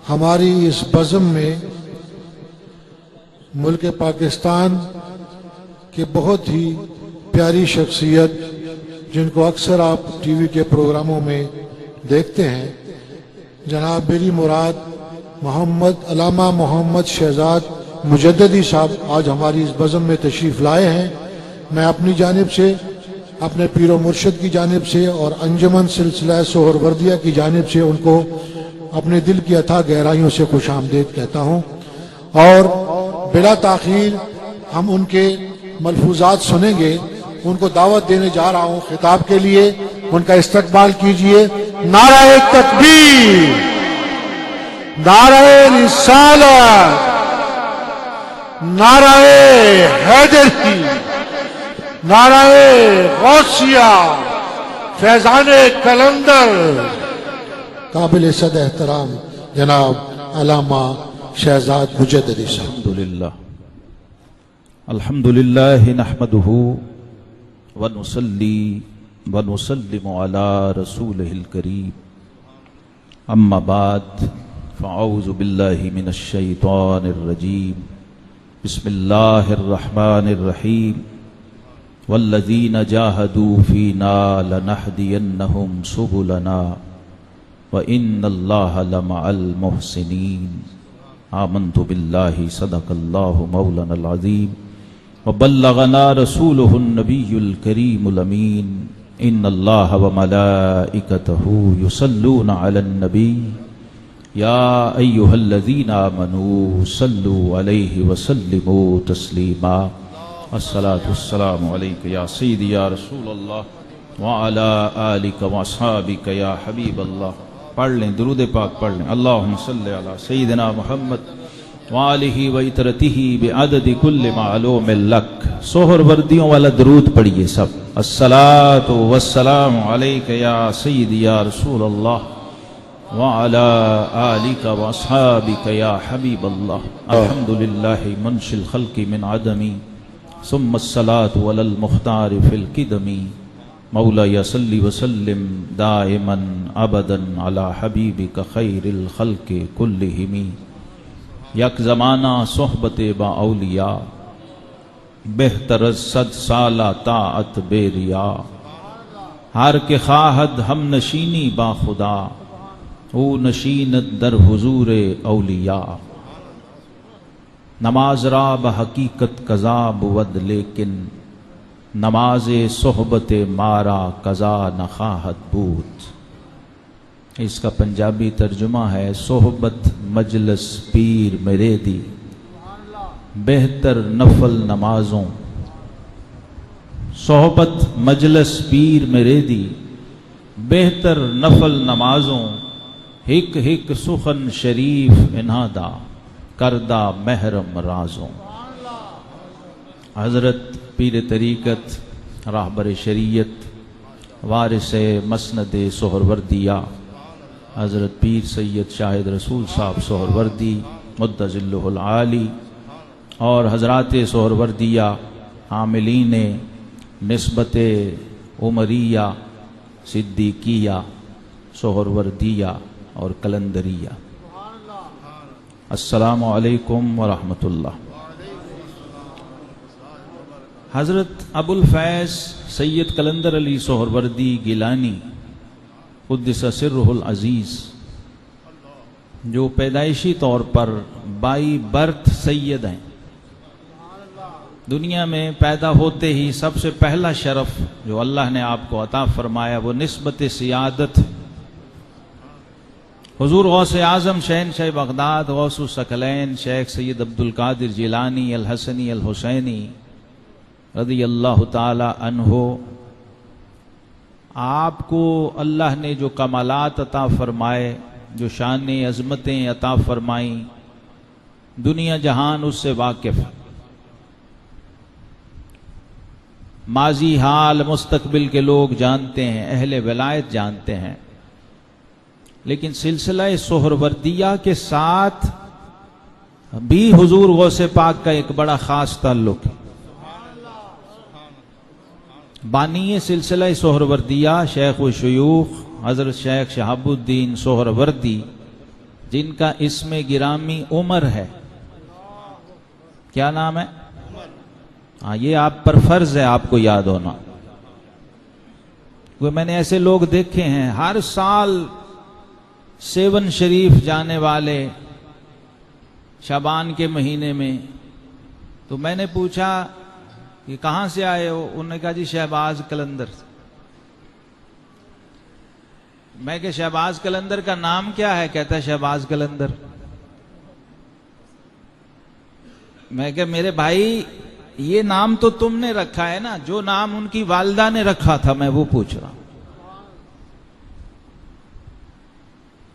ہماری اس بزم میں ملک پاکستان کے بہت ہی پیاری شخصیت جن کو اکثر آپ ٹی وی کے پروگراموں میں دیکھتے ہیں، جناب میری مراد علامہ محمد شہزاد مجددی صاحب آج ہماری اس بزم میں تشریف لائے ہیں۔ میں اپنی جانب سے، اپنے پیر و مرشد کی جانب سے اور انجمن سلسلہ سہروردیہ کی جانب سے ان کو اپنے دل کی اتھاہ گہرائیوں سے خوش آمدید کہتا ہوں، اور بلا تاخیر ہم ان کے ملفوظات سنیں گے۔ ان کو دعوت دینے جا رہا ہوں خطاب کے لیے، ان کا استقبال کیجئے۔ نعرہ تکبیر، نعرہ رسالت، نعرہ حیدری، نعرہ غوثیہ، فیضان قلندر۔ قابل صد احترام جناب علامہ شہزاد مجددی صاحب۔ الحمدللہ نحمدہ ونصلی ونسلم علی رسولہ الکریم، اما بعد فاعوذ باللہ من الشیطان الرجیم، بسم اللہ الرحمن الرحیم، والذین جاہدوا فینا لنہدینہم سبلنا وَإِنَّ اللَّهَ لَمَعَ الْمُحْسِنِينَ۔ آمنت باللہ صدق اللہ مولانا العظیم وبلغنا رسولہ النبی الکریم الامین۔ ان اللہ وملائکتہ یصلون علی النبی یا ایہا الذین آمنوا صلوا علیہ وسلموا تسلیما۔ الصلاة والسلام علیک یا سیدی یا رسول اللہ وعلی آلک واصحابک یا حبیب اللہ۔ پڑھ لیں، درود پاک پڑھ لیں۔ اللہم صلی علی سیدنا محمد وآلہ وعطرتہ بعدد کل معلوم لک۔ سہر وردیوں والا درود پڑھیے سب۔ الصلاۃ والسلام علیک یا سیدی یا رسول اللہ وعلی آلک واصحابک یا حبیب اللہ۔ الحمدللہ منشی الخلق من عدمی ثم الصلاۃ علی المختار فی القدمی۔ مولا صلی وسلم دائما ابدا علی حبیبک خیر الخلق کلہم۔ یک زمانہ صحبت با اولیاء، بہتر از 100 سالہ طاعت بے ریا۔ ہر کے خواہد ہم نشینی با خدا، او نشینت در حضور اولیاء۔ نماز را بحقیقت قضا بود لیکن، نماز صحبت مارا قضا نخواہد بود۔ اس کا پنجابی ترجمہ ہے، صحبت مجلس پیر میرے دی، بہتر نفل نمازوں۔ صحبت مجلس پیر میرے دی، بہتر نفل نمازوں۔ ہک ہک سخن شریف انہادا، کردہ محرم رازوں۔ حضرت پیر طریقت، راہبر شریعت، وارث مسند سہروردیہ، حضرت پیر سید شاہد رسول صاحب سہروردی مد ظلہ العالی، اور حضرات سہروردیہ عاملین نسبت عمریہ، صدیقیہ، سہروردیہ اور قلندریہ، السلام علیکم ورحمۃ اللہ۔ حضرت ابو الفیض سید قلندر علی سہروردی گیلانی قدس سرہ العزیز، جو پیدائشی طور پر بائی برتھ سید ہیں، دنیا میں پیدا ہوتے ہی سب سے پہلا شرف جو اللہ نے آپ کو عطا فرمایا وہ نسبت سیادت۔ حضور غوث اعظم شہنشاہ بغداد غوث الثقلین شیخ سید عبد القادر جیلانی الحسنی الحسینی رضی اللہ تعالی عنہ، آپ کو اللہ نے جو کمالات عطا فرمائے، جو شان عظمتیں عطا فرمائیں، دنیا جہان اس سے واقف ہے۔ ماضی حال مستقبل کے لوگ جانتے ہیں، اہل ولایت جانتے ہیں، لیکن سلسلہ سہروردیہ کے ساتھ بھی حضور غوث پاک کا ایک بڑا خاص تعلق ہے۔ بانی سلسلہ سہروردیہ شیخ و شیوخ حضرت شیخ شہاب الدین سہروردی، جن کا اسم گرامی عمر ہے. کیا نام ہے؟ ہاں، یہ آپ پر فرض ہے آپ کو یاد ہونا. میں نے ایسے لوگ دیکھے ہیں ہر سال سیون شریف جانے والے شعبان کے مہینے میں. تو میں نے پوچھا کہ کہاں سے آئے ہو؟ انہوں نے کہا جی شہباز قلندر. میں کہ شہباز قلندر کا نام کیا ہے؟ کہتا ہے شہباز قلندر. میں کہ میرے بھائی یہ نام تو تم نے رکھا ہے نا، جو نام ان کی والدہ نے رکھا تھا میں وہ پوچھ رہا ہوں.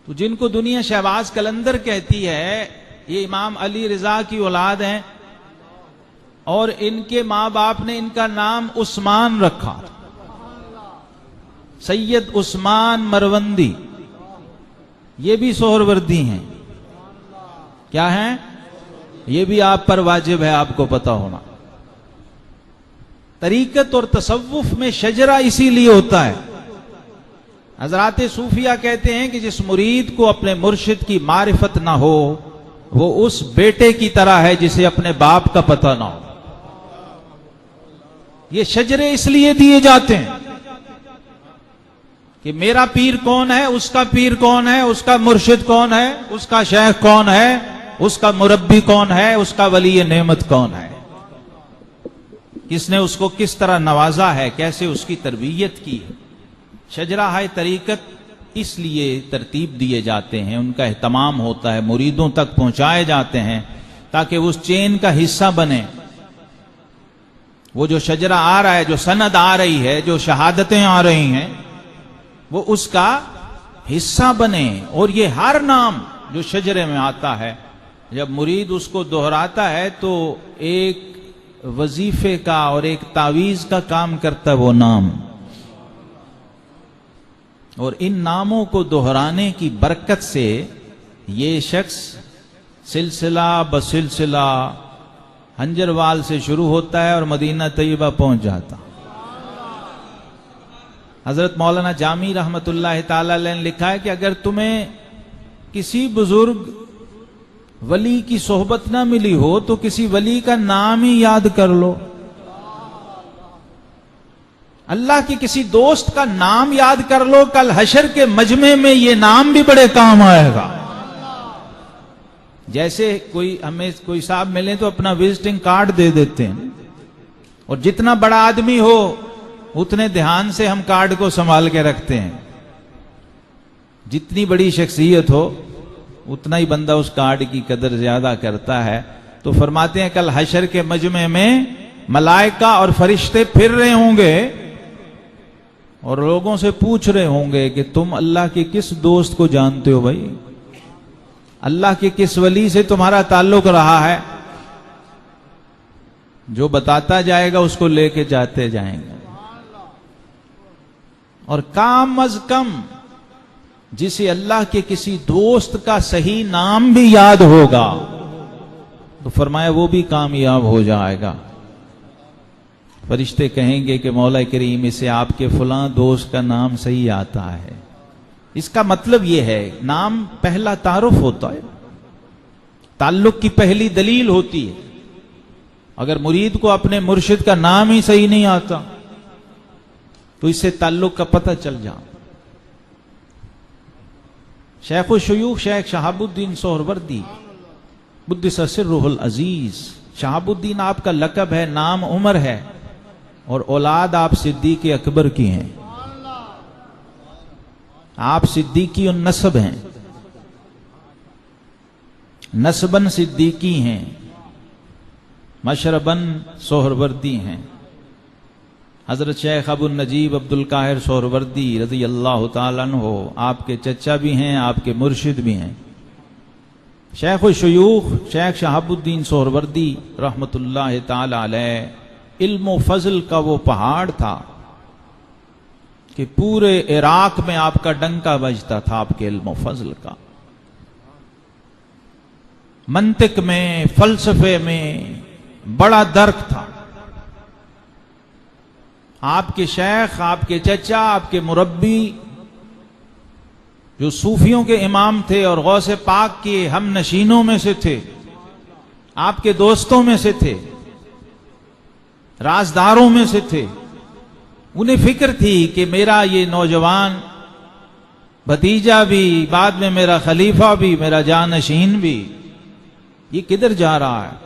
تو جن کو دنیا شہباز قلندر کہتی ہے یہ امام علی رضا کی اولاد ہیں، اور ان کے ماں باپ نے ان کا نام عثمان رکھا. سید عثمان مروندی، یہ بھی سہروردی ہیں. کیا ہیں؟ یہ بھی آپ پر واجب ہے آپ کو پتا ہونا. طریقت اور تصوف میں شجرہ اسی لیے ہوتا ہے. حضرات صوفیہ کہتے ہیں کہ جس مرید کو اپنے مرشد کی معرفت نہ ہو وہ اس بیٹے کی طرح ہے جسے اپنے باپ کا پتہ نہ ہو. یہ شجرے اس لیے دیے جاتے ہیں کہ میرا پیر کون ہے، اس کا پیر کون ہے، اس کا مرشد کون ہے، اس کا شیخ کون ہے، اس کا مربی کون ہے، اس کا ولی نعمت کون ہے، کس نے اس کو کس طرح نوازا ہے، کیسے اس کی تربیت کی ہے. شجرہ ہے طریقت اس لیے ترتیب دیے جاتے ہیں، ان کا اہتمام ہوتا ہے، مریدوں تک پہنچائے جاتے ہیں تاکہ وہ اس چین کا حصہ بنے. وہ جو شجرہ آ رہا ہے، جو سند آ رہی ہے، جو شہادتیں آ رہی ہیں، وہ اس کا حصہ بنے. اور یہ ہر نام جو شجرے میں آتا ہے جب مرید اس کو دہراتا ہے تو ایک وظیفے کا اور ایک تعویذ کا کام کرتا ہے وہ نام. اور ان ناموں کو دہرانے کی برکت سے یہ شخص سلسلہ بسلسلہ ہنجروال سے شروع ہوتا ہے اور مدینہ طیبہ پہنچ جاتا. حضرت مولانا جامی رحمت اللہ تعالی علیہ نے لکھا ہے کہ اگر تمہیں کسی بزرگ ولی کی صحبت نہ ملی ہو تو کسی ولی کا نام ہی یاد کر لو. اللہ کے کسی دوست کا نام یاد کر لو، کل حشر کے مجمع میں یہ نام بھی بڑے کام آئے گا. جیسے ہمیں کوئی صاحب ملے تو اپنا وزٹنگ کارڈ دے دیتے ہیں، اور جتنا بڑا آدمی ہو اتنے دھیان سے ہم کارڈ کو سنبھال کے رکھتے ہیں. جتنی بڑی شخصیت ہو اتنا ہی بندہ اس کارڈ کی قدر زیادہ کرتا ہے. تو فرماتے ہیں کل حشر کے مجمع میں ملائکہ اور فرشتے پھر رہے ہوں گے اور لوگوں سے پوچھ رہے ہوں گے کہ تم اللہ کے کس دوست کو جانتے ہو بھائی، اللہ کے کس ولی سے تمہارا تعلق رہا ہے. جو بتاتا جائے گا اس کو لے کے جاتے جائیں گے. اور کم از کم جسے اللہ کے کسی دوست کا صحیح نام بھی یاد ہوگا تو فرمایا وہ بھی کامیاب ہو جائے گا. فرشتے کہیں گے کہ مولا کریم اسے آپ کے فلاں دوست کا نام صحیح آتا ہے. اس کا مطلب یہ ہے نام پہلا تعارف ہوتا ہے، تعلق کی پہلی دلیل ہوتی ہے. اگر مرید کو اپنے مرشد کا نام ہی صحیح نہیں آتا تو اس سے تعلق کا پتہ چل جا. شیخ الشیوخ شیخ شہاب الدین سہروردی قدس سرہ العزیز، شہاب الدین آپ کا لقب ہے، نام عمر ہے، اور اولاد آپ صدیق اکبر کی ہیں. آپ صدیقی النسب ہیں، نسباً صدیقی ہیں، مشرباً سہروردی ہیں. حضرت شیخ ابو النجیب عبد القاہر سہروردی رضی اللہ تعالیٰ عنہ آپ کے چچا بھی ہیں، آپ کے مرشد بھی ہیں. شیخ الشیوخ شیخ شہاب الدین سہروردی رحمت اللہ تعالی علیہ علم و فضل کا وہ پہاڑ تھا کہ پورے عراق میں آپ کا ڈنکا بجتا تھا آپ کے علم و فضل کا. منطق میں، فلسفے میں بڑا درک تھا. آپ کے شیخ، آپ کے چچا، آپ کے مربی جو صوفیوں کے امام تھے اور غوث پاک کے ہم نشینوں میں سے تھے، آپ کے دوستوں میں سے تھے، رازداروں میں سے تھے، انہیں فکر تھی کہ میرا یہ نوجوان بھتیجا بھی، بعد میں میرا خلیفہ بھی، میرا جانشین بھی، یہ کدھر جا رہا ہے؟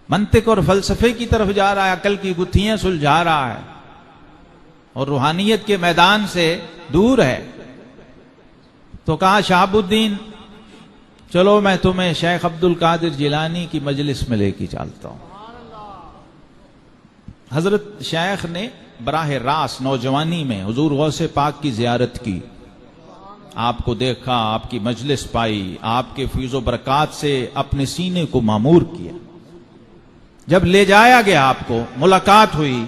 منطق اور فلسفے کی طرف جا رہا ہے، عقل کی گتھیاں سلجھا رہا ہے اور روحانیت کے میدان سے دور ہے۔ تو کہا شہاب الدین چلو میں تمہیں شیخ عبد القادر جیلانی کی مجلس میں لے کے چلتا ہوں۔ حضرت شیخ نے براہ راست نوجوانی میں حضور غوث پاک کی زیارت کی، آپ کو دیکھا، آپ کی مجلس پائی، آپ کے فیض و برکات سے اپنے سینے کو معمور کیا۔ جب لے جایا گیا، آپ کو ملاقات ہوئی،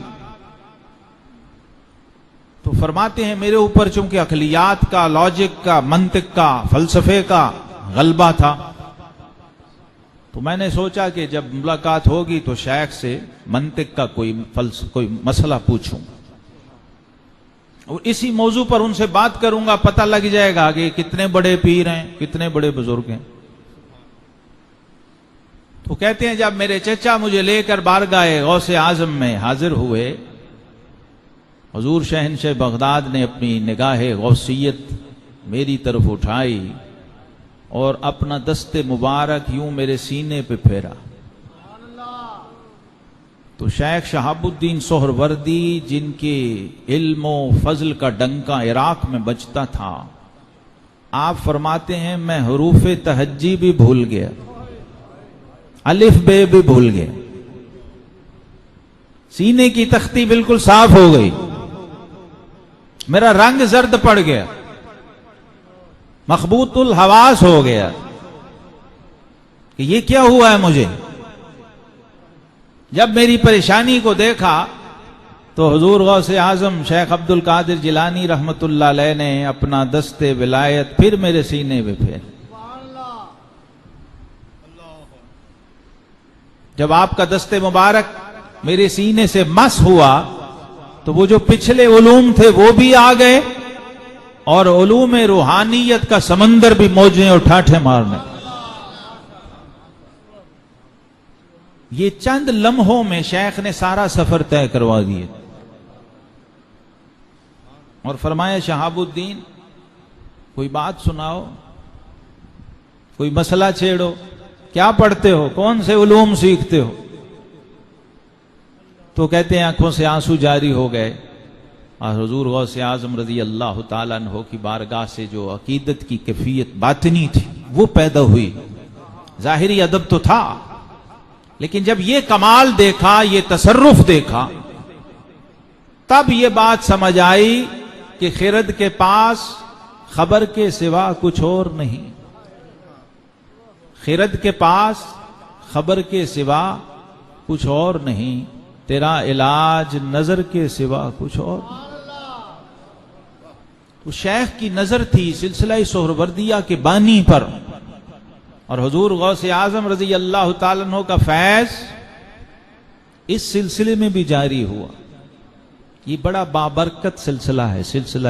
تو فرماتے ہیں میرے اوپر چونکہ عقلیات کا، لاجک کا، منطق کا، فلسفے کا غلبہ تھا، تو میں نے سوچا کہ جب ملاقات ہوگی تو شیخ سے منطق کا کوئی مسئلہ پوچھوں اور اسی موضوع پر ان سے بات کروں گا، پتہ لگ جائے گا کہ کتنے بڑے پیر ہیں، کتنے بڑے بزرگ ہیں۔ تو کہتے ہیں جب میرے چچا مجھے لے کر بارگاہ غوث اعظم میں حاضر ہوئے، حضور شہنشاہ بغداد نے اپنی نگاہ غوثیت میری طرف اٹھائی اور اپنا دست مبارک یوں میرے سینے پہ پھیرا، تو شیخ شہاب الدین سہروردی، جن کے علم و فضل کا ڈنکا عراق میں بجتا تھا، آپ فرماتے ہیں میں حروف تہجی بھی بھول گیا، الف بے بھی بھول گیا، سینے کی تختی بالکل صاف ہو گئی، میرا رنگ زرد پڑ گیا، مخبوط الحواس ہو گیا کہ یہ کیا ہوا ہے مجھے۔ جب میری پریشانی کو دیکھا تو حضور غوث اعظم شیخ عبد القادر جیلانی رحمت اللہ علیہ نے اپنا دست ولایت پھر میرے سینے پہ پھیر۔ جب آپ کا دست مبارک میرے سینے سے مس ہوا تو وہ جو پچھلے علوم تھے وہ بھی آ گئے اور علوم روحانیت کا سمندر بھی موجیں اور ٹھاٹھے مارنے۔ یہ چند لمحوں میں شیخ نے سارا سفر طے کروا دیے اور فرمایا شہاب الدین کوئی بات سناؤ، کوئی مسئلہ چھیڑو، کیا پڑھتے ہو، کون سے علوم سیکھتے ہو؟ تو کہتے ہیں آنکھوں سے آنسو جاری ہو گئے اور حضور غوث اعظم رضی اللہ تعالیٰ عنہ کی بارگاہ سے جو عقیدت کی کیفیت باطنی تھی وہ پیدا ہوئی۔ ظاہری ادب تو تھا، لیکن جب یہ کمال دیکھا، یہ تصرف دیکھا، تب یہ بات سمجھ آئی کہ خرد کے پاس خبر کے سوا کچھ اور نہیں، خرد کے پاس خبر کے سوا کچھ اور نہیں، تیرا علاج نظر کے سوا کچھ اور نہیں۔ تو شیخ کی نظر تھی سلسلہ سہروردیہ کے بانی پر، اور حضور غوث اعظم رضی اللہ تعالیٰ عنہ کا فیض اس سلسلے میں بھی جاری ہوا۔ یہ بڑا بابرکت سلسلہ ہے، سلسلہ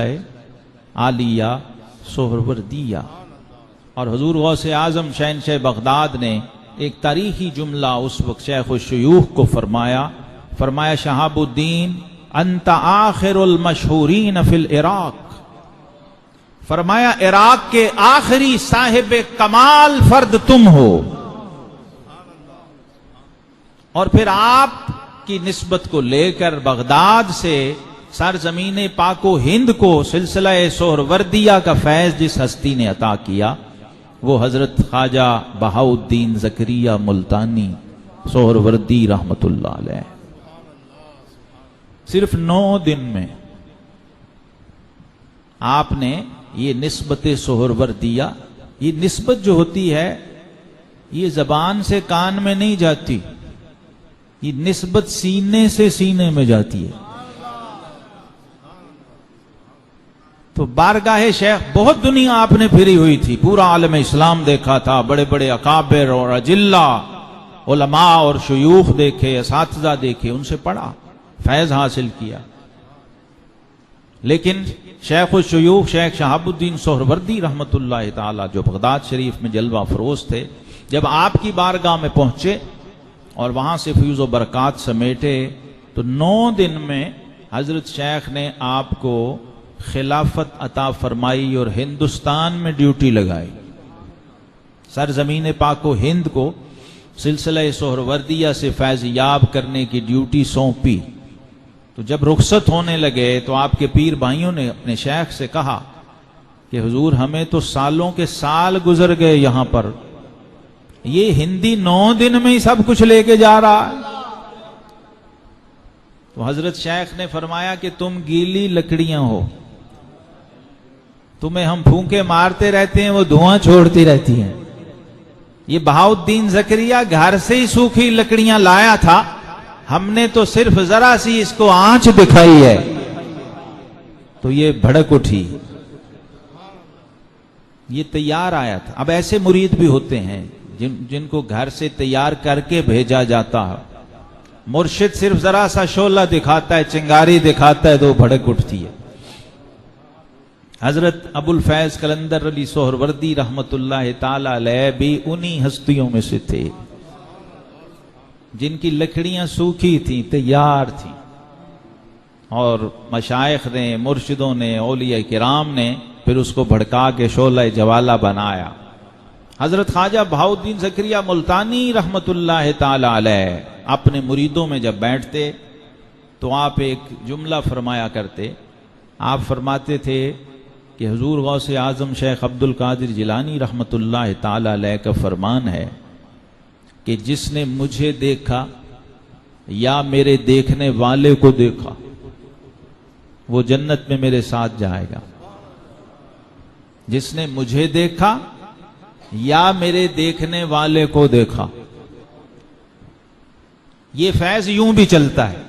عالیہ سہروردیہ۔ اور حضور غوث اعظم شہنشاہ بغداد نے ایک تاریخی جملہ اس وقت شیخ الشیوخ کو فرمایا شہاب الدین انت آخر المشہورین فی العراق، فرمایا عراق کے آخری صاحب کمال فرد تم ہو، اور پھر آپ کی نسبت کو لے کر بغداد سے سرزمین پاک و ہند کو سلسلہ سہروردیہ کا فیض جس ہستی نے عطا کیا وہ حضرت خواجہ بہاؤالدین زکریا ملتانی سہروردی رحمت اللہ علیہ۔ صرف 9 دن میں آپ نے یہ نسبت سہروردیہ، یہ نسبت جو ہوتی ہے یہ زبان سے کان میں نہیں جاتی، یہ نسبت سینے سے سینے میں جاتی ہے۔ تو بارگاہ شیخ بہت دنیا آپ نے پھری ہوئی تھی، پورا عالم اسلام دیکھا تھا، بڑے بڑے اکابر اور اجلہ علماء اور شیوخ دیکھے، اساتذہ دیکھے، ان سے پڑھا، فیض حاصل کیا، لیکن شیخ الشیوخ شیخ شہاب الدین سہروردی رحمۃ اللہ تعالی جو بغداد شریف میں جلوہ افروز تھے، جب آپ کی بارگاہ میں پہنچے اور وہاں سے فیض و برکات سمیٹے تو 9 دن میں حضرت شیخ نے آپ کو خلافت عطا فرمائی اور ہندوستان میں ڈیوٹی لگائی، سرزمین پاک و ہند کو سلسلہ سہروردیہ سے فیض یاب کرنے کی ڈیوٹی سونپی۔ تو جب رخصت ہونے لگے تو آپ کے پیر بھائیوں نے اپنے شیخ سے کہا کہ حضور ہمیں تو سالوں کے سال گزر گئے یہاں پر، یہ ہندی 9 دن میں ہی سب کچھ لے کے جا رہا ہے۔ تو حضرت شیخ نے فرمایا کہ تم گیلی لکڑیاں ہو، تمہیں ہم پھونکے مارتے رہتے ہیں، وہ دھواں چھوڑتی رہتی ہیں۔ یہ بہاؤالدین زکریہ گھر سے ہی سوکھی لکڑیاں لایا تھا، ہم نے تو صرف ذرا سی اس کو آنچ دکھائی ہے تو یہ بھڑک اٹھی۔ یہ تیار آیا تھا۔ اب ایسے مرید بھی ہوتے ہیں جن کو گھر سے تیار کر کے بھیجا جاتا ہے، مرشد صرف ذرا سا شعلہ دکھاتا ہے، چنگاری دکھاتا ہے تو بھڑک اٹھتی ہے۔ حضرت ابو الفیض قلندر علی سہروردی رحمت اللہ تعالی علیہ بھی انہی ہستیوں میں سے تھے جن کی لکڑیاں سوکھی تھیں، تیار تھیں، اور مشائخ نے، مرشدوں نے، اولیاء کرام نے پھر اس کو بھڑکا کے شعلہ جوالہ بنایا۔ حضرت خواجہ بہاؤالدین زکریہ ملتانی رحمت اللہ تعالی علیہ اپنے مریدوں میں جب بیٹھتے تو آپ ایک جملہ فرمایا کرتے۔ آپ فرماتے تھے کہ حضور غوث اعظم شیخ عبد القادر جیلانی رحمت اللہ تعالی علیہ کا فرمان ہے کہ جس نے مجھے دیکھا یا میرے دیکھنے والے کو دیکھا وہ جنت میں میرے ساتھ جائے گا۔ جس نے مجھے دیکھا یا میرے دیکھنے والے کو دیکھا، یہ فیض یوں بھی چلتا ہے۔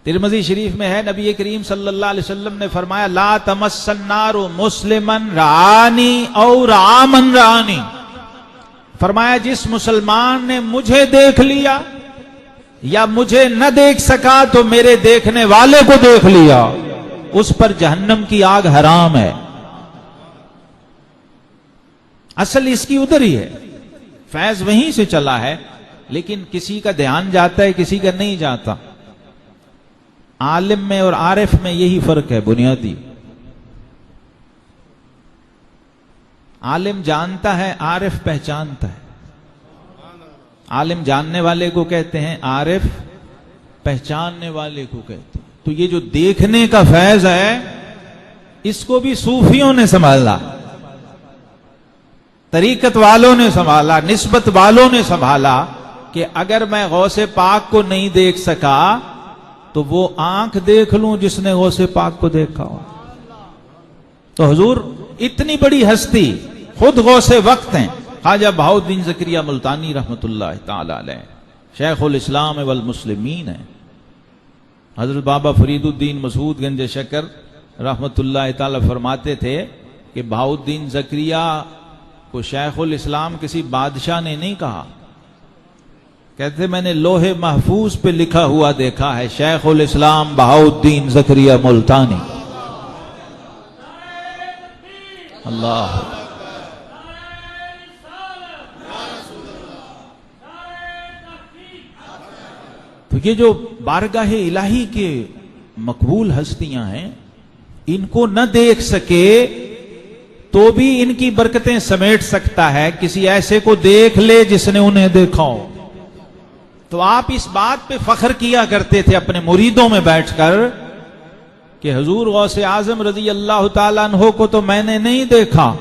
ترمذی شریف میں ہے، نبی کریم صلی اللہ علیہ وسلم نے فرمایا لا تمس النار مسلما رعانی او رعا من رعانی، فرمایا جس مسلمان نے مجھے دیکھ لیا یا مجھے نہ دیکھ سکا تو میرے دیکھنے والے کو دیکھ لیا، اس پر جہنم کی آگ حرام ہے۔ اصل اس کی ادھر ہی ہے، فیض وہیں سے چلا ہے، لیکن کسی کا دھیان جاتا ہے، کسی کا نہیں جاتا۔ عالم میں اور عارف میں یہی فرق ہے بنیادی۔ عالم جانتا ہے، عارف پہچانتا ہے۔ عالم جاننے والے کو کہتے ہیں، عارف پہچاننے والے کو کہتے ہیں۔ تو یہ جو دیکھنے کا فیض ہے اس کو بھی صوفیوں نے سنبھالا، طریقت والوں نے سنبھالا، نسبت والوں نے سنبھالا کہ اگر میں غوث پاک کو نہیں دیکھ سکا تو وہ آنکھ دیکھ لوں جس نے غوث پاک کو دیکھا ہو۔ تو حضور اتنی بڑی ہستی خود غوث وقت ہیں، خواجہ بہاؤالدین زکریہ ملتانی رحمت اللہ تعالی علیہ شیخ الاسلام والمسلمین ہیں۔ حضرت بابا فرید الدین مسعود گنج شکر رحمت اللہ تعالی فرماتے تھے کہ بہاؤالدین زکریہ کو شیخ الاسلام کسی بادشاہ نے نہیں کہا، کہتے میں نے لوح محفوظ پہ لکھا ہوا دیکھا ہے، شیخ الاسلام بہاؤالدین زکریہ ملتانی۔ اللہ تو یہ جو بارگاہ الہی کے مقبول ہستیاں ہیں، ان کو نہ دیکھ سکے تو بھی ان کی برکتیں سمیٹ سکتا ہے، کسی ایسے کو دیکھ لے جس نے انہیں دیکھا ہو۔ تو آپ اس بات پہ فخر کیا کرتے تھے اپنے مریدوں میں بیٹھ کر کہ حضور غوث اعظم رضی اللہ تعالیٰ عنہ کو تو میں نے نہیں دیکھا،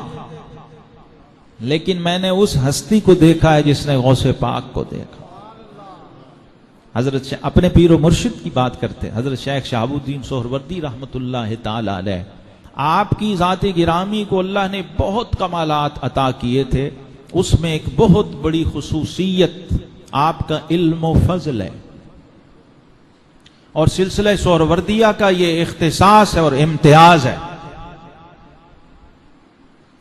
لیکن میں نے اس ہستی کو دیکھا ہے جس نے غوث پاک کو دیکھا۔ حضرت اپنے پیر و مرشد کی بات کرتے، حضرت شیخ شہاب الدین سہروردی رحمت اللہ تعالی علیہ، آپ کی ذات گرامی کو اللہ نے بہت کمالات عطا کیے تھے، اس میں ایک بہت بڑی خصوصیت آپ کا علم و فضل ہے، اور سلسلہ سہروردیہ کا یہ اختصاص ہے اور امتیاز ہے۔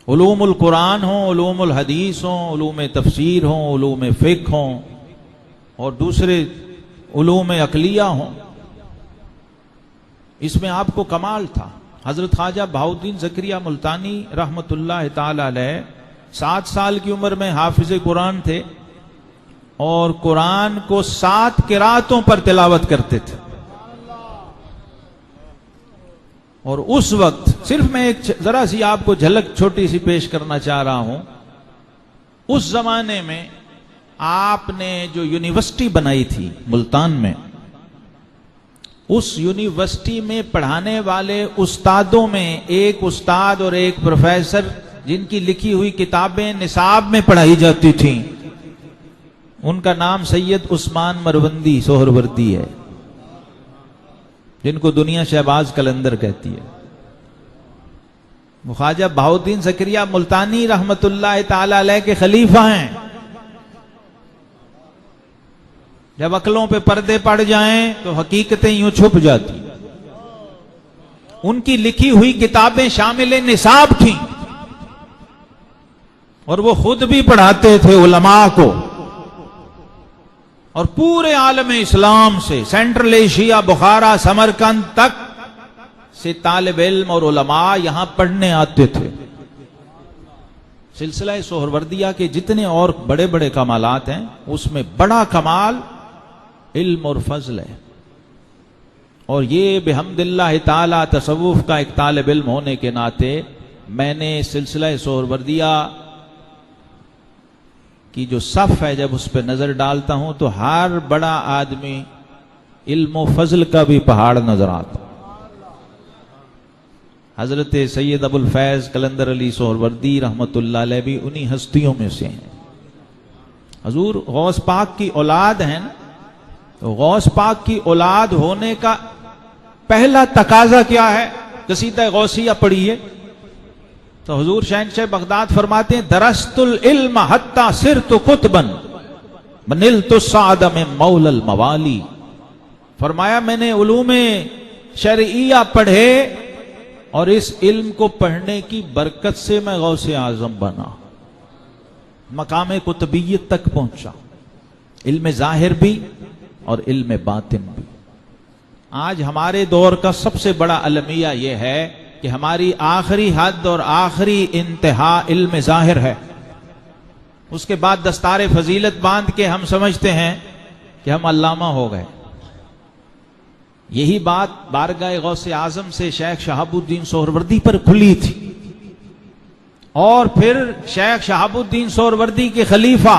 علوم القرآن ہوں، علوم الحدیث ہوں، علوم تفسیر ہوں، علوم فقہ ہوں، اور دوسرے علوم عقلیہ ہوں، اس میں آپ کو کمال تھا. حضرت خواجہ بہاؤالدین زکریا ملتانی رحمت اللہ تعالی علیہ 7 سال کی عمر میں حافظ قرآن تھے اور قرآن کو 7 قراتوں پر تلاوت کرتے تھے. اور اس وقت صرف میں ایک ذرا سی آپ کو جھلک چھوٹی سی پیش کرنا چاہ رہا ہوں. اس زمانے میں آپ نے جو یونیورسٹی بنائی تھی ملتان میں، اس یونیورسٹی میں پڑھانے والے استادوں میں ایک استاد اور ایک پروفیسر جن کی لکھی ہوئی کتابیں نصاب میں پڑھائی جاتی تھیں، ان کا نام سید عثمان مروندی سہروردی ہے، جن کو دنیا شہباز کلندر کہتی ہے. وہ خواجہ بہاؤالدین زکریا ملتانی رحمت اللہ تعالی علیہ کے خلیفہ ہیں. جب عقلوں پہ پردے پڑ جائیں تو حقیقتیں یوں چھپ جاتی. ان کی لکھی ہوئی کتابیں شامل نصاب تھیں اور وہ خود بھی پڑھاتے تھے علماء کو، اور پورے عالم اسلام سے سینٹرل ایشیا بخارا سمرقند تک سے طالب علم اور علماء یہاں پڑھنے آتے تھے. سلسلہ سہروردیہ کے جتنے اور بڑے بڑے کمالات ہیں اس میں بڑا کمال علم اور فضل ہے. اور یہ بحمد اللہ تعالی تصوف کا ایک طالب علم ہونے کے ناطے میں نے سلسلہ سہروردیہ کی جو صف ہے جب اس پہ نظر ڈالتا ہوں تو ہر بڑا آدمی علم و فضل کا بھی پہاڑ نظر آتا. حضرت سید ابو الفیض کلندر علی سہروردی رحمت اللہ علیہ بھی انہی ہستیوں میں سے ہیں. حضور غوث پاک کی اولاد ہیں نا، تو غوث پاک کی اولاد ہونے کا پہلا تقاضا کیا ہے؟ قصیدہ غوثیہ پڑھیے تو حضور شہنشاہ بغداد فرماتے ہیں درست العلم حتی صرت قطبا منلت السعد من مولا الموالی. فرمایا میں نے علوم شرعیہ پڑھے اور اس علم کو پڑھنے کی برکت سے میں غوث اعظم بنا، مقام قطبیت تک پہنچا، علم ظاہر بھی اور علم باطن بھی. آج ہمارے دور کا سب سے بڑا المیہ یہ ہے کہ ہماری آخری حد اور آخری انتہا علم ظاہر ہے. اس کے بعد دستار فضیلت باندھ کے ہم سمجھتے ہیں کہ ہم علامہ ہو گئے. یہی بات بارگاہ غوث اعظم سے شیخ شہاب الدین سہروردی پر کھلی تھی، اور پھر شیخ شہاب الدین سہروردی کے خلیفہ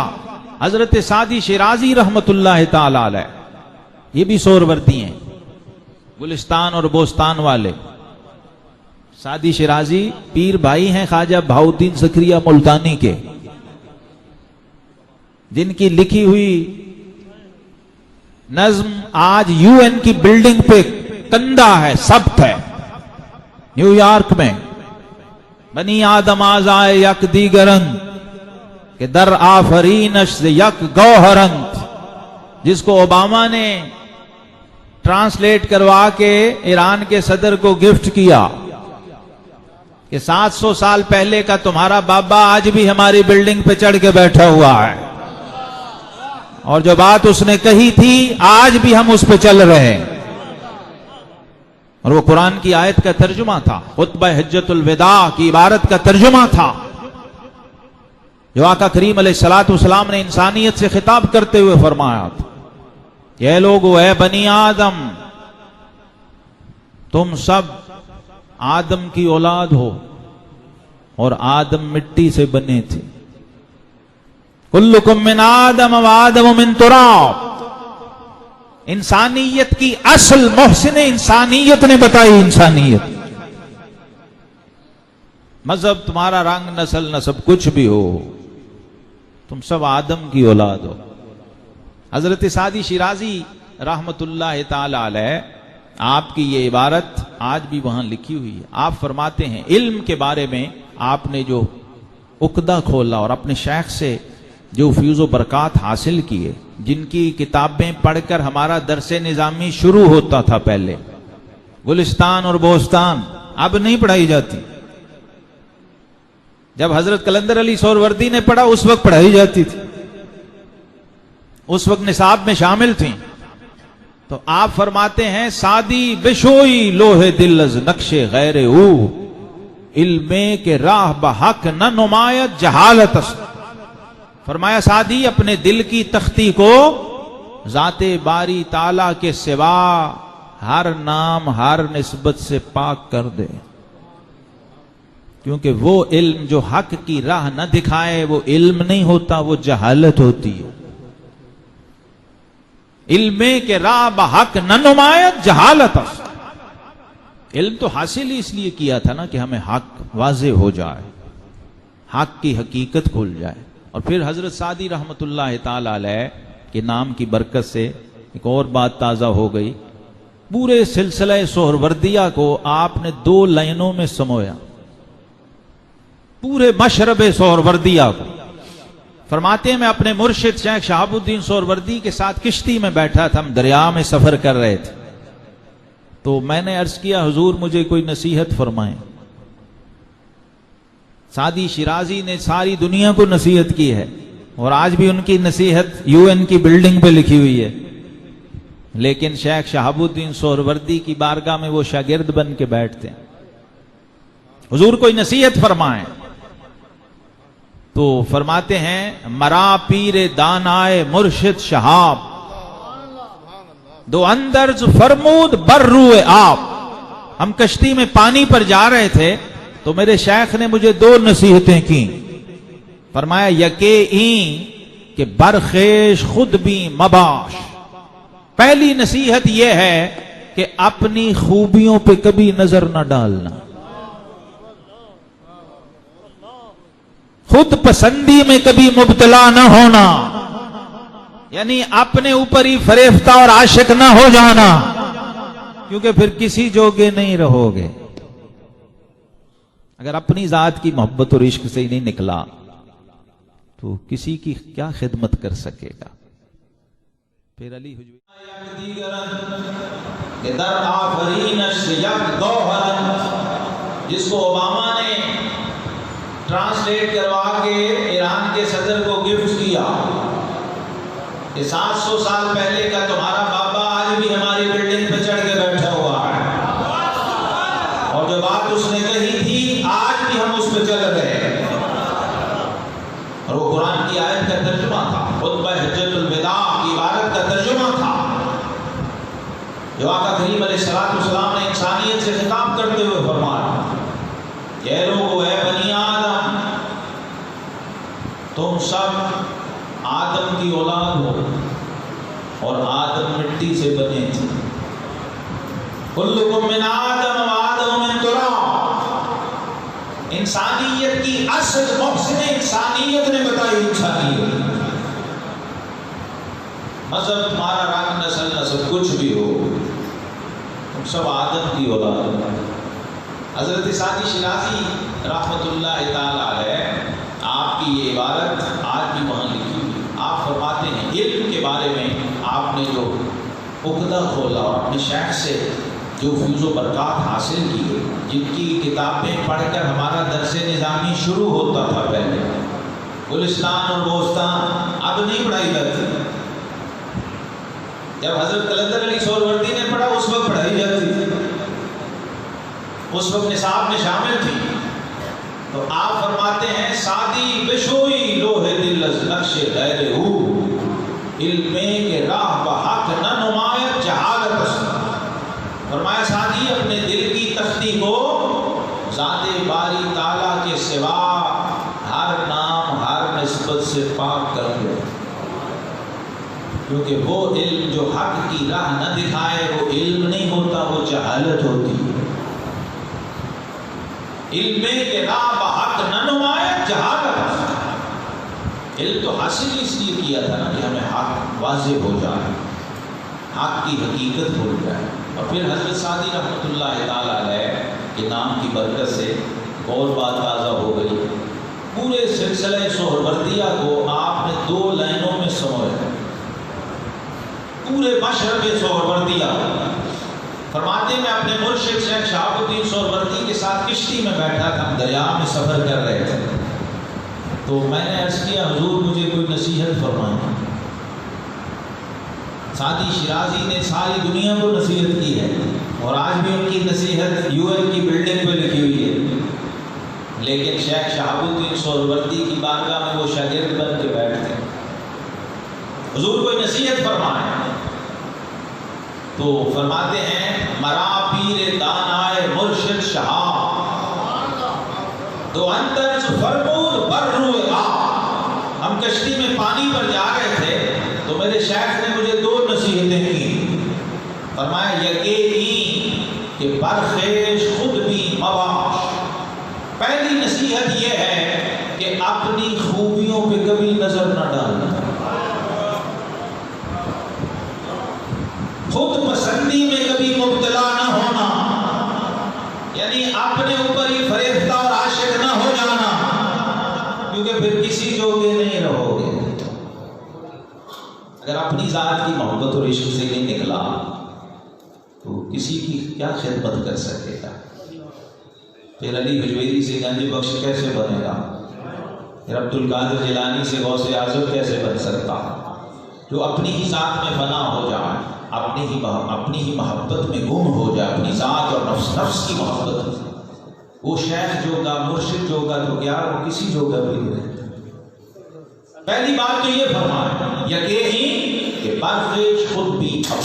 حضرت سعدی شیرازی رحمت اللہ تعالی علیہ، یہ بھی سہروردی ہیں، گلستان اور بوستان والے. سعدی شیرازی پیر بھائی ہیں خواجہ بہاؤالدین زکریا ملتانی کے، جن کی لکھی ہوئی نظم آج یو این کی بلڈنگ پہ کندہ ہے، ثبت ہے نیو یارک میں. بنی آدم آزائے یک دیگرند کہ در آفرینش یک گوہرند، جس کو اوباما نے ٹرانسلیٹ کروا کے ایران کے صدر کو گفٹ کیا کہ 700 سال پہلے کا تمہارا بابا آج بھی ہماری بلڈنگ پہ چڑھ کے بیٹھا ہوا ہے، اور جو بات اس نے کہی تھی آج بھی ہم اس پہ چل رہے ہیں. اور وہ قرآن کی آیت کا ترجمہ تھا، خطبہ حجت الوداع کی عبارت کا ترجمہ تھا، جو آقا کریم علیہ الصلوۃ والسلام نے انسانیت سے خطاب کرتے ہوئے فرمایا تھا کہ اے لوگو، اے بنی آدم، تم سب آدم کی اولاد ہو اور آدم مٹی سے بنے تھے. کلکم من آدم و آدم من تراب. انسانیت کی اصل محسن انسانیت نے بتائی انسانیت. مذہب تمہارا رنگ نسل نسب کچھ بھی ہو، تم سب آدم کی اولاد ہو. حضرت سعدی شیرازی رحمت اللہ تعالی علیہ، آپ کی یہ عبارت آج بھی وہاں لکھی ہوئی ہے. آپ فرماتے ہیں علم کے بارے میں آپ نے جو عقدہ کھولا اور اپنے شیخ سے جو فیوز و برکات حاصل کیے، جن کی کتابیں پڑھ کر ہمارا درس نظامی شروع ہوتا تھا پہلے، گلستان اور بوستان، اب نہیں پڑھائی جاتی. جب حضرت کلندر علی سہروردی نے پڑھا اس وقت پڑھائی جاتی تھی، اس وقت نصاب میں شامل تھیں. تو آپ فرماتے ہیں سادی بشوئی لوہے دل از نقش غیر او، علم کے راہ بحق نہ نمایت جہالت است۔ فرمایا سادی اپنے دل کی تختی کو ذات باری تعالی کے سوا ہر نام ہر نسبت سے پاک کر دے، کیونکہ وہ علم جو حق کی راہ نہ دکھائے وہ علم نہیں ہوتا، وہ جہالت ہوتی ہے۔ علم کے راہ بحق نہ نمایت جہالت است۔ علم تو حاصل ہی اس لیے کیا تھا نا کہ ہمیں حق واضح ہو جائے، حق کی حقیقت کھل جائے۔ اور پھر حضرت سعدی رحمت اللہ تعالی علیہ کے نام کی برکت سے ایک اور بات تازہ ہو گئی۔ پورے سلسلہ سہروردیہ کو آپ نے 2 لائنوں میں سمویا، پورے مشرب سہروردیہ کو۔ فرماتے ہیں میں اپنے مرشد شیخ شہاب الدین سہروردی کے ساتھ کشتی میں بیٹھا تھا، ہم دریا میں سفر کر رہے تھے، تو میں نے عرض کیا حضور مجھے کوئی نصیحت فرمائیں۔ سعدی شیرازی نے ساری دنیا کو نصیحت کی ہے، اور آج بھی ان کی نصیحت UN کی بلڈنگ پہ لکھی ہوئی ہے، لیکن شیخ شہاب الدین سہروردی کی بارگاہ میں وہ شاگرد بن کے بیٹھتے ہیں۔ حضور کوئی نصیحت فرمائیں، تو فرماتے ہیں مرا پیر دانائے مرشد شہاب، دو اندرز فرمود بر روئے آپ۔ ہم کشتی میں پانی پر جا رہے تھے تو میرے شیخ نے مجھے 2 نصیحتیں کی۔ فرمایا یکے این کہ برخیش خود بھی مباش، پہلی نصیحت یہ ہے کہ اپنی خوبیوں پہ کبھی نظر نہ ڈالنا، خود پسندی میں کبھی مبتلا نہ ہونا، یعنی اپنے اوپر ہی فریفتہ اور عاشق نہ ہو جانا، کیونکہ پھر کسی جوگے نہیں رہو گے۔ اگر اپنی ذات کی محبت اور عشق سے ہی نہیں نکلا تو کسی کی کیا خدمت کر سکے گا؟ پھر علی حجوی در آفرینش یک گوہر، جس کو اوباما نے ٹرانسلیٹ کروا کے ایران کے صدر کو گفٹ کیا کہ 700 سال پہلے کا تمہارا بابا آج بھی ہماری بلڈنگ پہ چڑھ کے بیٹھا ہوا ہے، اور جو بات اس نے کہی تھی آج بھی ہم اس پہ چل رہے ہیں۔ اور وہ قرآن کی آیت کا ترجمہ تھا، خطبہ حجۃ الوداع کی عبارت کا ترجمہ تھا، جو آقا کریم علیہ السلام نے انسانیت سے خطاب کرتے ہوئے فرمایا اے لوگو، اے بنی آدم، تم سب آدم کی اولاد ہو، اور آدم مٹی سے بنے تھے۔ کلکم من آدم و آدم من تراب، انسانیت کی اصل محسن انسانیت نے بتائی انسانیت۔ مذہب تمہارا رنگ نسل نسب کچھ بھی ہو، تم سب آدم کی اولاد ہو۔ حضرت سعدی شیرازی رحمت اللہ تعالی علیہ، آپ کی یہ عبارت آج بھی وہاں لکھی ہوئی۔ آپ فرماتے ہیں علم کے بارے میں آپ نے جو عقدہ کھولا اور اپنے شیخ سے جو فیض و برکات حاصل کیے، جن کی کتابیں پڑھ کر ہمارا درس نظامی شروع ہوتا تھا، پہلے گلستان اور بوستان اب نہیں پڑھائی جاتی، جب حضرت قلندر علی سہروردی نے پڑھا اس وقت پڑھائی جاتی تھی، اس وقت نصاب میں شامل تھی۔ تو آپ فرماتے ہیں سادی بشوئی لوہے دل از نقش غیر او، علم کے راہ بحق نہ نمایت جہالت است۔ فرمایا سادی اپنے دل کی تختی کو ذات باری تعالیٰ کے سوا ہر نام ہر نسبت سے پاک کر دو، کیونکہ وہ علم جو حق کی راہ نہ دکھائے وہ علم نہیں ہوتا، وہ جہالت ہوتی ہے۔ علم کے راہ بحق نہ نمایت جہالت، علم تو حاصل اس لیے کیا تھا نا کہ ہمیں حق واضح ہو جائے، حق کی حقیقت بھول جائے۔ اور پھر حضرت سعدی رحمت اللہ تعالی علیہ کے نام کی برکت سے اور بات تازہ ہو گئی۔ پورے سلسلہ سہروردیہ کو آپ نے 2 لائنوں میں سمویا، پورے مشرب سہروردیہ۔ فرماتے میں اپنے مرشد شیخ شہاب الدین سہروردی کے ساتھ کشتی میں بیٹھا تھا، ہم دریا میں سفر کر رہے تھے، تو میں نے عرض کیا حضور مجھے کوئی نصیحت فرمائیں۔ سعدی شیرازی نے ساری دنیا کو نصیحت کی ہے اور آج بھی ان کی نصیحت UN کی بلڈنگ پہ لکھی ہوئی ہے، لیکن شیخ شہاب الدین سہروردی کی بارگاہ میں وہ شاگرد بن کے بیٹھتے ہیں۔ حضور کوئی نصیحت فرمائے تو فرماتے ہیں مرا پیر دانائے مرشد شہاب دو اندرز فرمود بر روئے آب۔ ہم کشتی میں پانی پر جا رہے تھے تو میرے شیخ نے مجھے دو نصیحتیں کی، فرمایا یقینی کہ برخیش خود بھی مباش۔ پہلی نصیحت یہ ہے کہ اپنی خوبیوں پہ کبھی نظر نہ ڈالنا، خود پسندی میں کبھی مبتلا نہ ہونا، یعنی اپنے اوپر ہی فریفتہ اور عاشق نہ ہو جانا، کیونکہ پھر کسی جوگے نہیں رہو گے۔ اگر اپنی ذات کی محبت اور عشق سے نہیں نکلا تو کسی کی کیا خدمت کر سکے گا؟ پھر علی حجویری سے گنج بخش کیسے بنے گا؟ پھر عبد القادر جیلانی سے غوث اعظم کیسے بن سکتا؟ جو اپنی ہی ذات میں فنا ہو جائے، اپنی ہی محبت میں گم ہو جائے، اپنی ذات اور نفس کی محبت میں، وہ شیخ جوگا مرشد جوگا تو کیا وہ کسی جوگا بھی نہیں۔ پہلی بات تو یہ فرمایا یقینی کہ برخیش خود بھی اب۔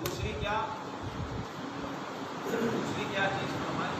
دوسری کیا چیز فرمائی؟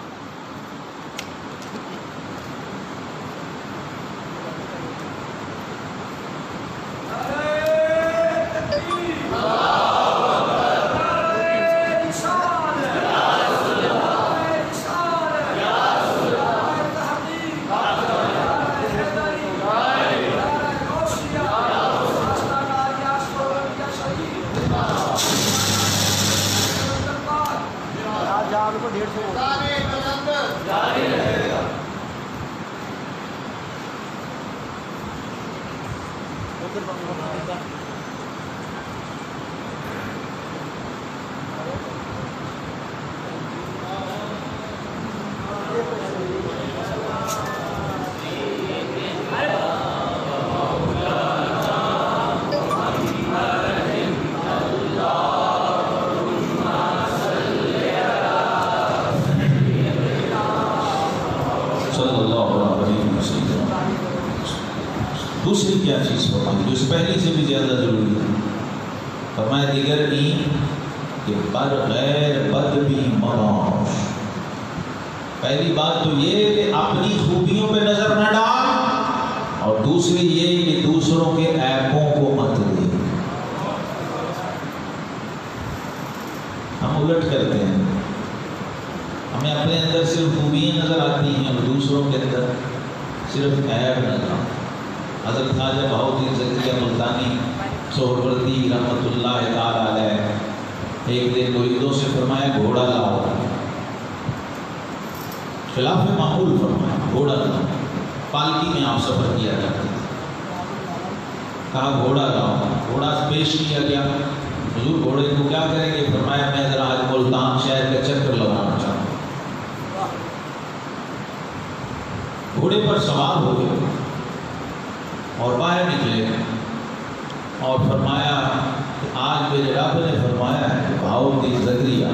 دوسری کیا چیز فرمائی جو اس پہلی سے بھی زیادہ ضروری ہے؟ فرمایا دیگر این کہ بر غیر بد بھی مباش۔ پہلی بات تو یہ کہ اپنی خوبیوں پہ نظر نہ ڈال، اور دوسری یہ کہ دوسروں کے عیبوں کو مت دے۔ ہم الٹ کرتے ہیں، ہمیں اپنے اندر صرف خوبیاں نظر آتی ہیں اور دوسروں کے اندر صرف عیب نظر آتا۔ حضرت خواجہ بہاؤالدین زکریا ملتانی سہروردی رحمۃ اللہ تعالی علیہ ایک دن مریدوں سے فرمایا گھوڑا لاؤ، خلاف معمول فرمایا گھوڑا لاؤ، پالکی میں آپ سفر کیا کرتے تھے، کہا گھوڑا لاؤ، گھوڑا پیش کیا گیا، حضور گھوڑے کو کیا کریں گے؟ فرمایا میں ذرا آج ملتان شہر کا چکر لگانا چاہتا ہوں۔ گھوڑے پر سوار ہو گئے اور باہر نکلے اور فرمایا کہ آج میرے رب نے فرمایا ہے بہاؤالدین زکریا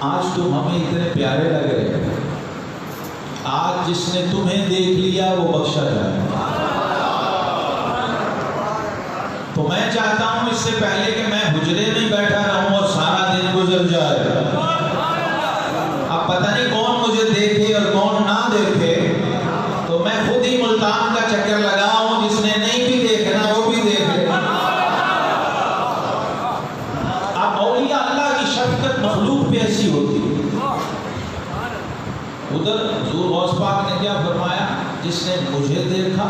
آج تم ہمیں اتنے پیارے لگ رہے ہیں، آج جس نے تمہیں دیکھ لیا وہ بخشا جائے۔ تو میں چاہتا ہوں اس سے پہلے کہ میں حجرے میں بیٹھا رہوں اور سارا دن گزر جائے، اب پتہ نہیں کون مجھے دیکھے اور کون نہ دیکھے، تو میں خود ہی ملتان کا چکر لگاؤں، جس نے نہیں بھی دیکھنا وہ بھی دیکھ لے۔ اب اولیاء اللہ کی شفقت مخلوق پہ ایسی ہوتی ہے۔ ادھر حضور غوث پاک نے کیا فرمایا؟ جس نے مجھے دیکھا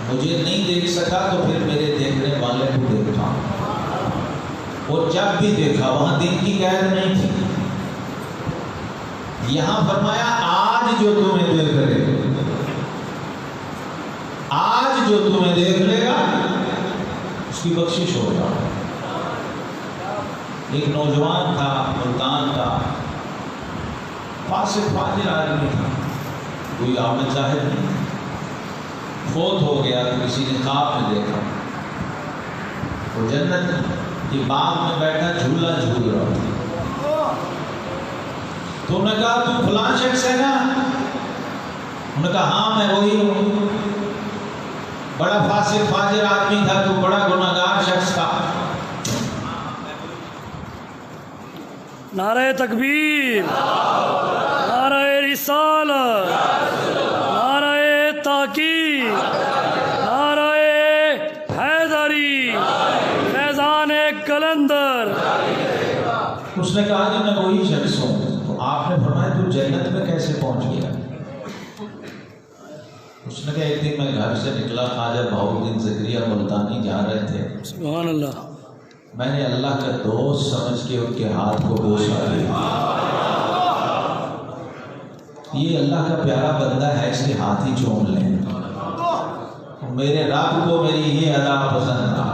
مجھے نہیں دیکھ سکا تو پھر میرے دیکھنے والے کو دیکھا، اور جب بھی دیکھا وہاں دن کی قید نہیں تھی۔ یہاں فرمایا آج جو تمہیں دیکھ رہے، آج جو تمہیں دیکھ لے گا اس کی بخشش ہوگا۔ ایک نوجوان تھا، ملتان تھا، فاسق فاجر آدمی تھا، کوئی عامل ظاہر نہیں، فوت ہو گیا تو کسی نے خواب میں دیکھا وہ جنت کی باغ میں بیٹھا جھولا جھول رہا تھا. تو انہوں نے کہا تو فلاں شخص ہے نا؟ انہوں نے کہا ہاں میں وہی ہوں. بڑا فاسق فاجر آدمی تھا تو بڑا گناہگار شخص تھا. نعرہ تکبیر، نعرہ رسالت، نعرہ تحقیق، نعرہ حیدری، فیضان کلندر. اس نے کہا کہ میں وہی شخص ہوں. تو آپ نے فرمایا تو جنت میں کیسے پہنچ گیا؟ اس نے کہا ایک دن میں گھر سے نکلا، خواجہ بہاؤالدین زکریا ملتانی جا رہے تھے. سبحان اللہ. میں نے اللہ کا دوست سمجھ کے ان کے ہاتھ کو بوسا دیا. یہ اللہ کا پیارا بندہ ہے، اس کے ہاتھ ہی چوم لیں. میرے رب کو میری یہ ادا پسند تھا.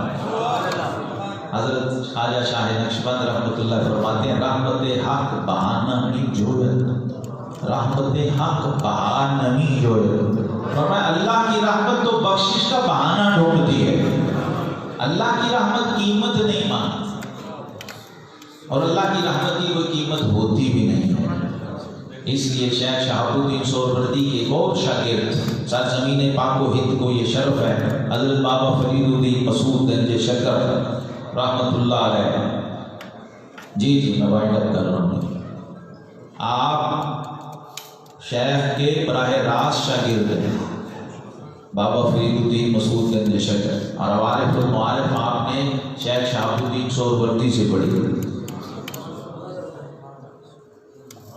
حضرت خواجہ شاہ نقشبند رحمۃ اللہ فرماتے ہیں رحمت حق بہانہ نہیں جویت، رحمت حق بہانہ نہیں جویت. فرمایا اللہ کی رحمت تو بخشش کا بہانہ ڈھونڈتی ہے، اللہ کی رحمت قیمت نہیں مانتی، اور اللہ کی رحمت کی کوئی قیمت ہوتی بھی نہیں ہے. اس لیے شیخ شہاب الدین سہروردی کے ایک اور شاگرد، سرزمین پاک و ہند کو یہ شرف ہے، حضرت بابا فرید الدین مسعود گنج شکر رحمت اللہ علیہ. جی میں وائنڈ اپ کر رہا ہوں. آپ شیخ کے براہ راست شاگرد ہیں بابا فرید الدین مسعود گنج شکر، اور عوارف المعارف آپ نے شیخ شہاب الدین سہروردی سے پڑھی.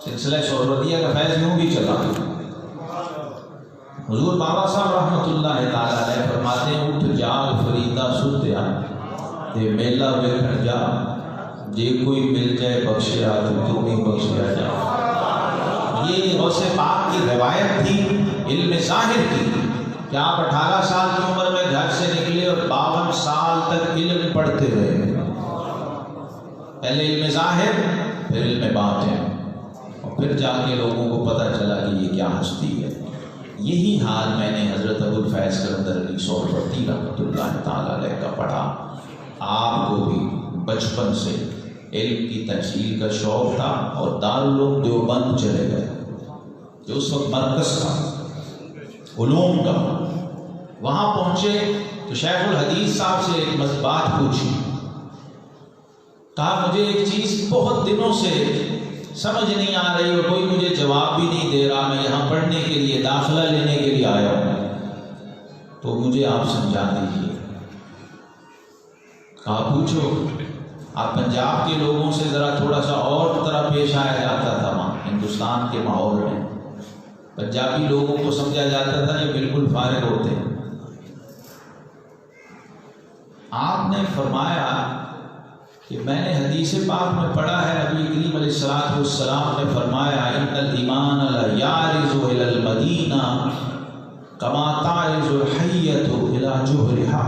سلسلہ سہروردیہ کا فیض یوں بھی چلا. حضور بابا صاحب رحمۃ اللہ تعالیٰ علیہ فرماتے ہیں اٹھ جاگ فریدہ ستیا تے میلہ ویکھن جا، جے کوئی مل جائے بخشیا تو تم ہی بخشیا جا. یہ غوث پاک کی روایت تھی علم ظاہر کی کہ آپ 18 سال کی عمر میں گھر سے نکلے اور 52 سال تک علم پڑھتے رہے. پہلے علم ظاہر، پھر علم باطن، اور پھر جا کے لوگوں کو پتہ چلا کہ یہ کیا ہستی ہے. یہی حال میں نے حضرت ابوالفیض کلندر علی سہروردی رحمۃ اللہ تعالیٰ علیہ کا پڑھا. آپ کو بھی بچپن سے علم کی تحصیل کا شوق تھا اور دارالعلوم دیوبند چلے گئے جو اس وقت مرکز تھا علوم کا. وہاں پہنچے تو شیخ الحدیث صاحب سے ایک بات پوچھی. کہا مجھے ایک چیز بہت دنوں سے سمجھ نہیں آ رہی اور کوئی مجھے جواب بھی نہیں دے رہا، میں یہاں پڑھنے کے لیے داخلہ لینے کے لیے آیا ہوں، تو مجھے آپ سمجھا دیجیے. کہا پوچھو. آپ پنجاب کے لوگوں سے ذرا تھوڑا سا اور طرح پیش آیا جاتا تھا. وہاں ہندوستان کے ماحول میں پنجابی لوگوں کو سمجھا جاتا تھا یہ بالکل فارغ ہوتے ہیں. آپ نے فرمایا کہ میں نے حدیث پاک میں پڑھا ہے نبی کریم علیہ السلام نے فرمایا ان الایمان لا یعرض الی المدینہ کما تعرض الحیۃ الی جحرها.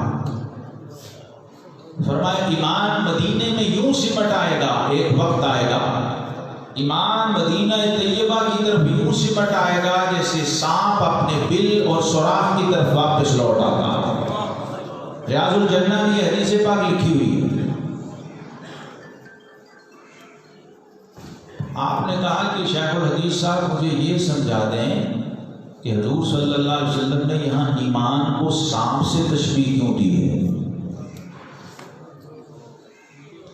فرمایا ایمان مدینے میں یوں سمٹ آئے گا، ایک وقت آئے گا ایمان مدینہ طیبہ کی طرف یوں سمٹ آئے گا جیسے سانپ اپنے بل اور سوراخ کی طرف واپس لوٹ آتا. ریاض الجنہ میں یہ حدیث پاک لکھی ہوئی ہے. آپ نے کہا کہ شیخ الحدیث صاحب مجھے یہ سمجھا دیں کہ حضور صلی اللہ علیہ وسلم نے یہاں ایمان کو سانپ سے تشبیہ کیوں دی ہے؟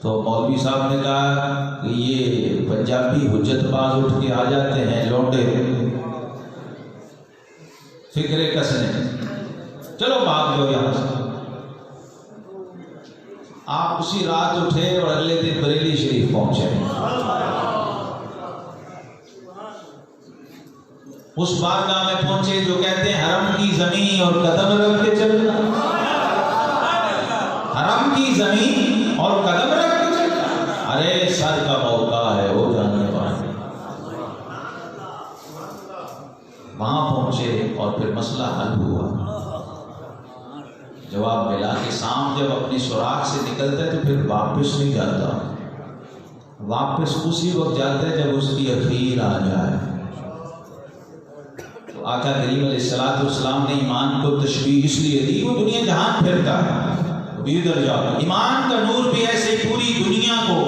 تو مولوی صاحب نے کہا کہ یہ پنجابی حجت باز اٹھ کے آ جاتے ہیں لوٹے فکرے کسنے، چلو بھاگ جاؤ یہاں سے. آپ اسی رات اٹھے اور اگلے دن بریلی شریف پہنچے. اس بارگاہ میں پہنچے جو کہتے ہیں حرم کی زمین اور قدم رکھ کے چلنا، حرم کی زمین اور قدم رکھ کے چلنا. ارے سر کا موقع ہے وہ جاننے والے. وہاں پہنچے اور پھر مسئلہ حل ہوا. جواب ملا کہ سانپ جب اپنی سوراخ سے نکلتا ہے تو پھر واپس نہیں جاتا، واپس اسی وقت جاتا ہے جب اس کی اخیر آ جائے. آقا کریم علیہ السلام نے ایمان کو تشبیہ اس لیے دی، وہ دنیا جہان پھرتا ہے، بھی درجہ ایمان کا نور بھی ایسے پوری دنیا کو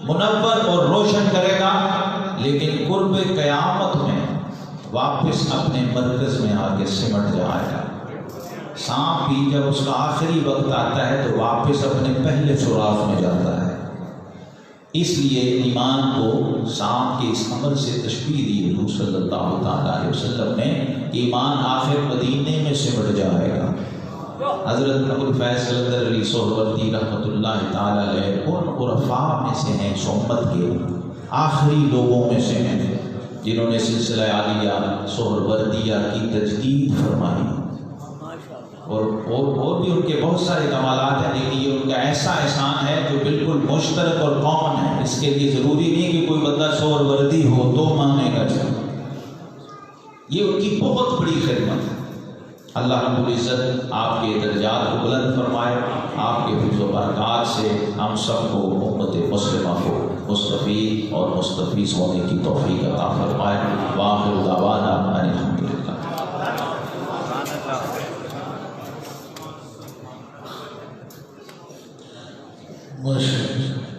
منور اور روشن کرے گا، لیکن قرب قیامت میں واپس اپنے مرکز میں آ کے سمٹ جائے گا۔ سانپ بھی جب اس کا آخری وقت آتا ہے تو واپس اپنے پہلے سوراخ میں جاتا ہے۔ اس لیے ایمان کو سانپ کے اس عمل سے تشبیہ دی حضور صلی اللہ تعالیٰ علیہ وسلم نے کہ ایمان آخر مدینے میں سمٹ جائے گا۔ حضرت ابو الفیض قلندر علی سہروردی رحمۃ اللہ تعالیٰ علیہ ان عرفاء میں سے ہیں، امت کے آخری لوگوں میں سے ہیں جنہوں نے سلسلہ عالیہ سہروردیہ کی تجدید فرمائی، اور بھی ان کے بہت سارے کمالات ہیں، لیکن یہ ان کا ایسا احسان ہے جو بالکل مشترک اور کامن ہے۔ اس کے لیے ضروری نہیں کہ کوئی بندہ سہروردی ہو تو مانے گا، یہ ان کی بہت بڑی خدمت ہے۔ اللہ رب العزت آپ کے درجات کو بلند فرمائے، آپ کے فضل و برکات سے ہم سب کو امت مسلمہ کو مستفید اور مستفیض ہونے کی توفیق عطا فرمائے۔ وآخر دعوانا ان الحمدللہ۔ ماشاءاللہ۔